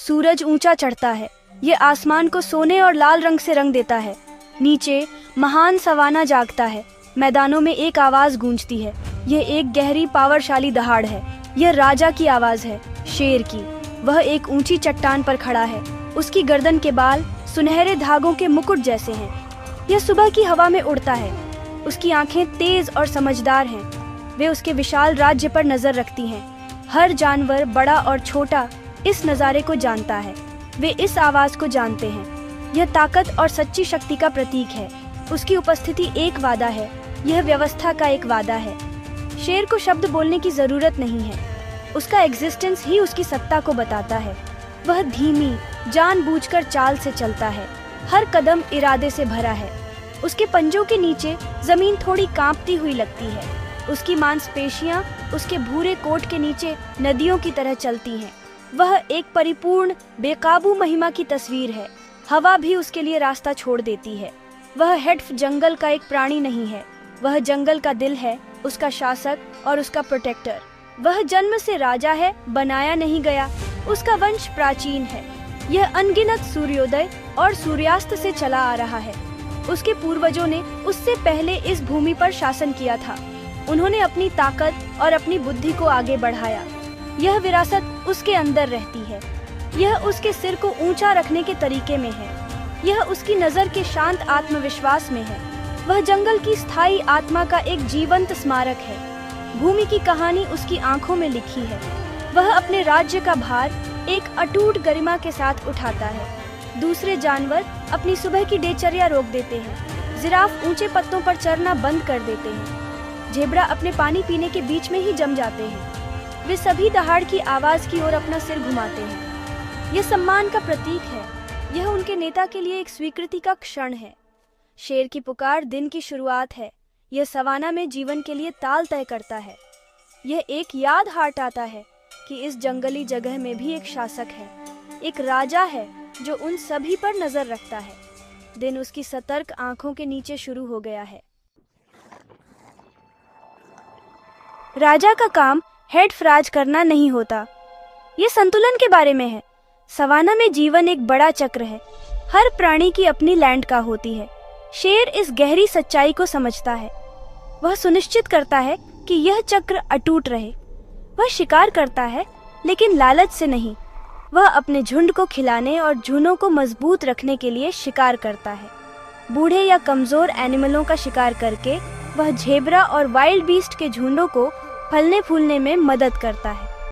सूरज ऊंचा चढ़ता है। ये आसमान को सोने और लाल रंग से रंग देता है। नीचे महान सवाना जागता है। मैदानों में एक आवाज गूंजती है। यह एक गहरी पावरशाली दहाड़ है। यह राजा की आवाज है, शेर की। वह एक ऊंची चट्टान पर खड़ा है। उसकी गर्दन के बाल सुनहरे धागों के मुकुट जैसे हैं। यह सुबह की हवा में उड़ता है। उसकी आंखें तेज और समझदार हैं। वे उसके विशाल राज्य पर नजर रखती हैं। हर जानवर, बड़ा और छोटा, इस नज़ारे को जानता है। वे इस आवाज को जानते हैं। यह ताकत और सच्ची शक्ति का प्रतीक है। उसकी उपस्थिति एक वादा है। यह व्यवस्था का एक वादा है। शेर को शब्द बोलने की जरूरत नहीं है। उसका एग्जिस्टेंस ही उसकी सत्ता को बताता है। वह धीमी, जानबूझकर चाल से चलता है। हर कदम इरादे से भरा है। उसके पंजों के नीचे जमीन थोड़ी कांपती हुई लगती है। उसकी मांसपेशियां उसके भूरे कोट के नीचे नदियों की तरह चलती हैं। वह एक परिपूर्ण, बेकाबू महिमा की तस्वीर है। हवा भी उसके लिए रास्ता छोड़ देती है। वह हेड्फ जंगल का एक प्राणी नहीं है। वह जंगल का दिल है, उसका शासक और उसका प्रोटेक्टर। वह जन्म से राजा है, बनाया नहीं गया। उसका वंश प्राचीन है। यह अनगिनत सूर्योदय और सूर्यास्त से चला आ रहा है। उसके पूर्वजों ने उससे पहले इस भूमि पर शासन किया था। उन्होंने अपनी ताकत और अपनी बुद्धि को आगे बढ़ाया। यह विरासत उसके अंदर रहती है। यह उसके सिर को ऊंचा रखने के तरीके में है। यह उसकी नजर के शांत आत्मविश्वास में है। वह जंगल की स्थायी आत्मा का एक जीवंत स्मारक है। भूमि की कहानी उसकी आंखों में लिखी है। वह अपने राज्य का भार एक अटूट गरिमा के साथ उठाता है। दूसरे जानवर अपनी सुबह की दिनचर्या रोक देते हैं। जिराफ ऊंचे पत्तों पर चरना बंद कर देते हैं। ज़ेब्रा अपने पानी पीने के बीच में ही जम जाते हैं। वे सभी दहाड़ की आवाज की ओर अपना सिर घुमाते हैं। यह सम्मान का प्रतीक है। यह उनके नेता के लिए एक स्वीकृति का क्षण है। शेर की पुकार दिन की शुरुआत है। यह सवाना में जीवन के लिए ताल तय करता है। यह एक याद हाटाता है कि इस जंगली जगह में भी एक शासक है, एक राजा है जो उन सभी पर नजर रखता है। दिन उसकी सतर्क आंखों के नीचे शुरू हो गया है। राजा का काम हेड्फ राज करना नहीं होता। ये संतुलन के बारे में है। सवाना में जीवन एक बड़ा चक्र है। हर प्राणी की अपनी लैंड का होती है। शेर इस गहरी सच्चाई को समझता है। वह सुनिश्चित करता है कि यह चक्र अटूट रहे। वह शिकार करता है, लेकिन लालच से नहीं। वह अपने झुंड को खिलाने और झुंडों को मजबूत रखने के लिए शिकार करता है। बूढ़े या कमजोर एनिमलों का शिकार करके वह ज़ेब्रा और वाइल्ड बीस्ट के झुंडों को फलने फूलने में मदद करता है।